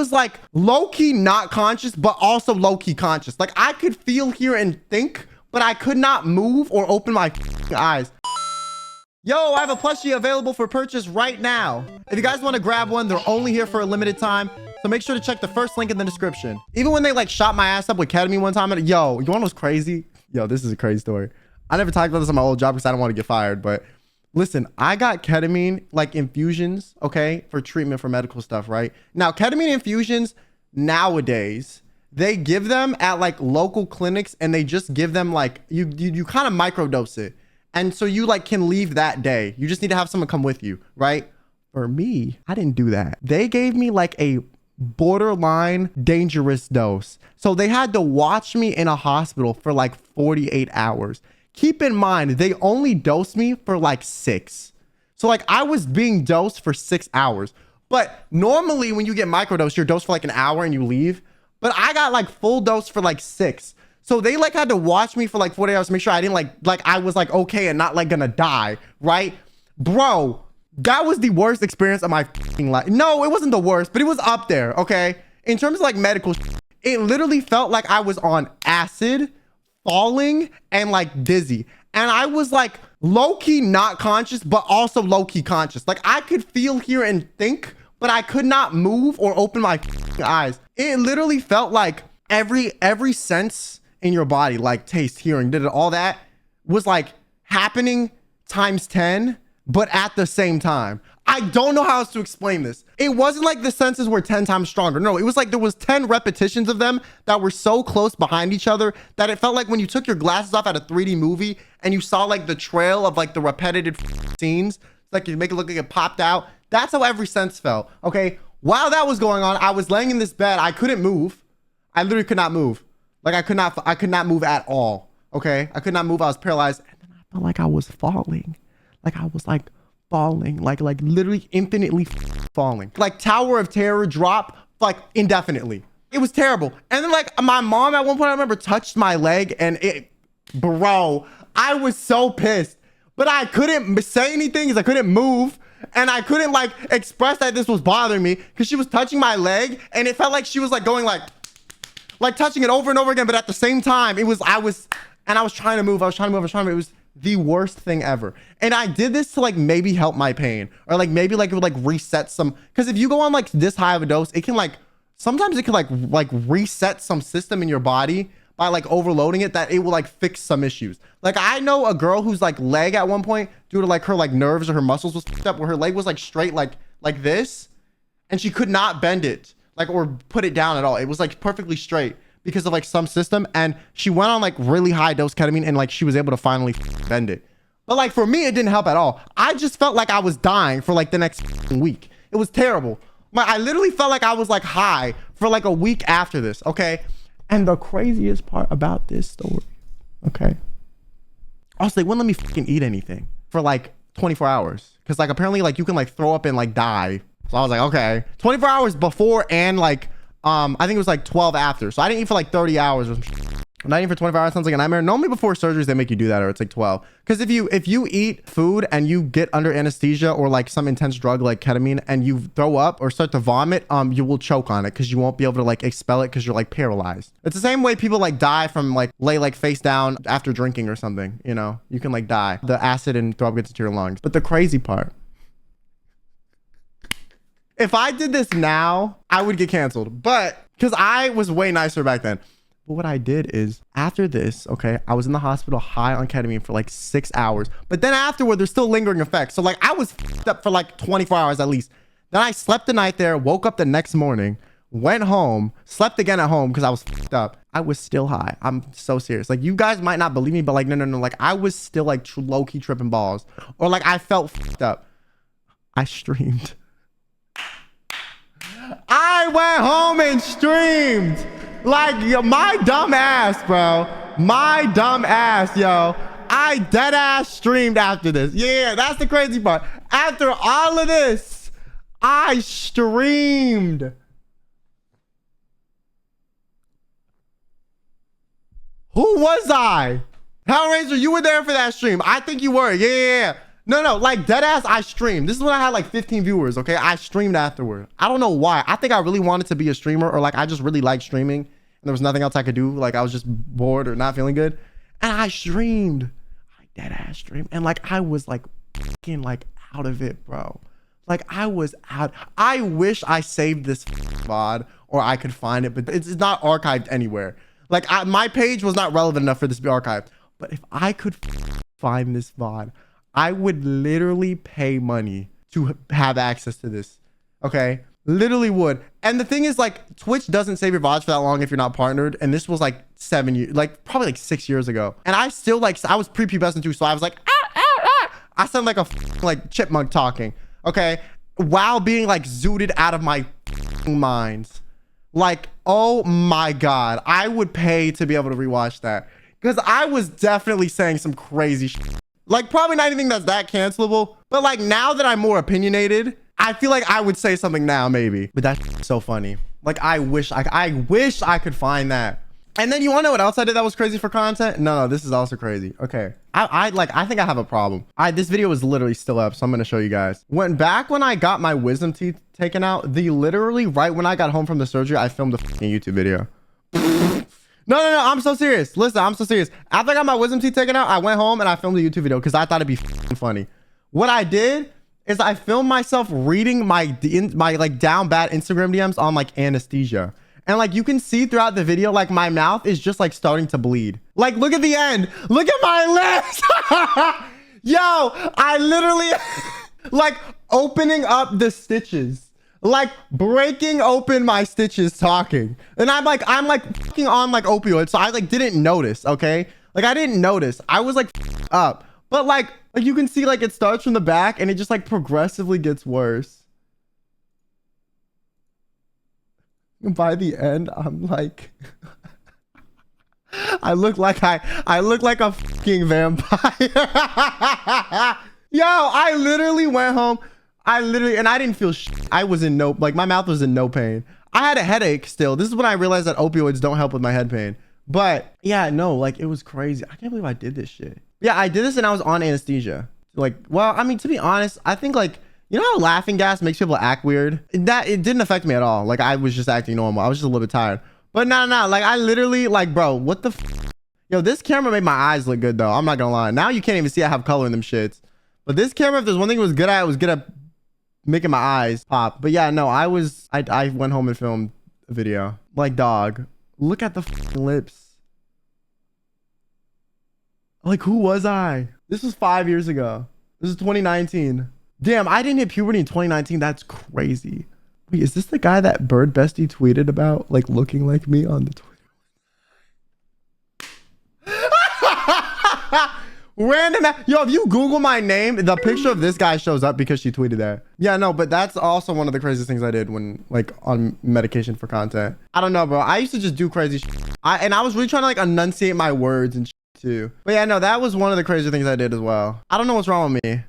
was like low-key not conscious, but also low-key conscious. Like I could feel, hear, and think, but I could not move or open my eyes. Yo, I have a plushie available for purchase right now. If you guys want to grab one, they're only here for a limited time. So make sure to check the first link in the description. Even when they like shot my ass up with ketamine one time, and yo, you want what's crazy? Yo, this is a crazy story. I never talked about this on my old job because I don't want to get fired, but listen, I got ketamine like infusions, okay, for treatment for medical stuff, right? Now, ketamine infusions nowadays, they give them at like local clinics, and they just give them like, you kind of microdose it. And so you like can leave that day. You just need to have someone come with you, right? For me, I didn't do that. They gave me like a borderline dangerous dose. So they had to watch me in a hospital for like 48 hours. Keep in mind, they only dosed me for like 6. So like I was being dosed for 6 hours. But normally when you get microdosed, you're dosed for like an hour and you leave. But I got like full dose for like 6. So they like had to watch me for like 40 hours to make sure I didn't like I was like okay and not like gonna die, right? Bro, that was the worst experience of my life. No, it wasn't the worst, but it was up there, okay? In terms of like medical, it literally felt like I was on acid, falling, and like dizzy. And I was like low-key not conscious, but also low-key conscious. Like I could feel, hear, and think, but I could not move or open my eyes. It literally felt like every sense in your body, like taste, hearing, all that was like happening times 10, but at the same time. I don't know how else to explain this. It wasn't like the senses were 10 times stronger. No, it was like there was 10 repetitions of them that were so close behind each other that it felt like when you took your glasses off at a 3D movie and you saw like the trail of like the repetitive scenes, like you make it look like it popped out. That's how every sense felt, okay? While that was going on, I was laying in this bed. I couldn't move. I literally could not move. Like I could not move at all. Okay. I could not move. I was paralyzed. And then I felt like I was falling. Like I was like falling, like literally infinitely falling. Like Tower of Terror drop, like indefinitely. It was terrible. And then like my mom at one point, I remember, touched my leg, and bro, I was so pissed, but I couldn't say anything because I couldn't move. And I couldn't like express that this was bothering me because she was touching my leg, and it felt like she was like going like touching it over and over again, but at the same time, I was trying to move. It was the worst thing ever. And I did this to like maybe help my pain, or like maybe like it would like reset some, because if you go on like this high of a dose, it can like, sometimes it can like reset some system in your body by like overloading it, that it will like fix some issues. Like I know a girl whose like leg at one point, due to like her like nerves or her muscles was fucked up, where her leg was like straight like this, and she could not bend it like or put it down at all. It was like perfectly straight because of like some system, and she went on like really high dose ketamine, and like she was able to finally bend it. But like for me, it didn't help at all. I just felt like I was dying for like the next week. It was terrible. I literally felt like I was like high for like a week after this, okay? And the craziest part about this story, okay, also they wouldn't let me fucking eat anything for like 24 hours because like apparently like you can like throw up and like die. So I was like, okay, 24 hours before and like I think it was like 12 after. So I didn't eat for like 30 hours or not eating for 24 hours. Sounds like a nightmare. Normally before surgeries they make you do that, or it's like 12. Because if you eat food and you get under anesthesia or like some intense drug like ketamine and you throw up or start to vomit, you will choke on it because you won't be able to like expel it because you're like paralyzed. It's the same way people like die from like lay like face down after drinking or something, you know, you can like die. The acid and throw up gets into your lungs. But the crazy part, if I did this now, I would get canceled, but because I was way nicer back then. But what I did is after this, okay, I was in the hospital high on ketamine for like 6 hours, but then afterward, there's still lingering effects. So like I was f***ed up for like 24 hours at least. Then I slept the night there, woke up the next morning, went home, slept again at home because I was f***ed up. I was still high. I'm so serious. Like you guys might not believe me, but like, no. Like I was still like low-key tripping balls, or like I felt f***ed up. I streamed. I went home and streamed. Like, yo, my dumb ass, bro. My dumb ass, yo. I dead ass streamed after this. Yeah, that's the crazy part. After all of this, I streamed. Who was I? Hellraiser, you were there for that stream. I think you were. Yeah. No, like dead ass, I streamed. This is when I had like 15 viewers, okay? I streamed afterward. I don't know why. I think I really wanted to be a streamer, or like I just really liked streaming and there was nothing else I could do. Like I was just bored or not feeling good. And I streamed. I dead ass streamed. And like I was like fucking like out of it, bro. Like I was out. I wish I saved this VOD or I could find it, but it's not archived anywhere. Like my page was not relevant enough for this to be archived. But if I could find this VOD, I would literally pay money to have access to this. Okay? Literally would. And the thing is, like, Twitch doesn't save your VODs for that long if you're not partnered. And this was like 7 years, like probably like 6 years ago. And I still like, I was prepubescent too. So I was like, ah, ah, ah. I sound like a like chipmunk talking. Okay? While being like zooted out of my mind. Like, oh my God. I would pay to be able to rewatch that. Because I was definitely saying some crazy shit. Like, probably not anything that's that cancelable. But like, now that I'm more opinionated, I feel like I would say something now, maybe. But that's so funny. Like, I wish I could find that. And then you want to know what else I did that was crazy for content? No, this is also crazy. Okay. I think I have a problem. This video is literally still up, so I'm going to show you guys. When I got my wisdom teeth taken out, literally right when I got home from the surgery, I filmed a fucking YouTube video. No, I'm so serious. Listen, I'm so serious. After I got my wisdom teeth taken out, I went home and I filmed a YouTube video because I thought it'd be funny. What I did is I filmed myself reading my like down bad Instagram DMs on like anesthesia. And like you can see throughout the video, like my mouth is just like starting to bleed. Like look at the end. Look at my lips. Yo, I literally like opening up the stitches. Like breaking open my stitches talking. And I'm like fucking on like opioids. So I like didn't notice, okay? Like I didn't notice. I was like up. But like you can see like it starts from the back and it just like progressively gets worse. By the end, I'm like I look like a fucking vampire. Yo, I literally went home. And I didn't feel I was in no, like my mouth was in no pain. I had a headache still. This is when I realized that opioids don't help with my head pain. But yeah, no, like it was crazy. I can't believe I did this shit. Yeah, I did this and I was on anesthesia. Like, well, I mean, to be honest, I think like, you know how laughing gas makes people act weird? It didn't affect me at all. Like I was just acting normal. I was just a little bit tired. But no, like I literally like, bro, what the Yo, this camera made my eyes look good though. I'm not gonna lie. Now you can't even see I have color in them shits. But this camera, if there's one thing it was good at, it was good at making my eyes pop. But yeah, no, I went home and filmed a video. Like, dog, look at the lips. Like, who was I? This was 5 years ago. This is 2019. Damn, I didn't hit puberty in 2019. That's crazy. Wait, is this the guy that Bird Bestie tweeted about, like, looking like me on the Twitter? Random. Yo, if you Google my name, the picture of this guy shows up because she tweeted that. Yeah, no, but that's also one of the craziest things I did when like on medication for content. I don't know, bro. I used to just do crazy shit. And I was really trying to like enunciate my words and shit too. But yeah, no, that was one of the crazy things I did as well. I don't know what's wrong with me.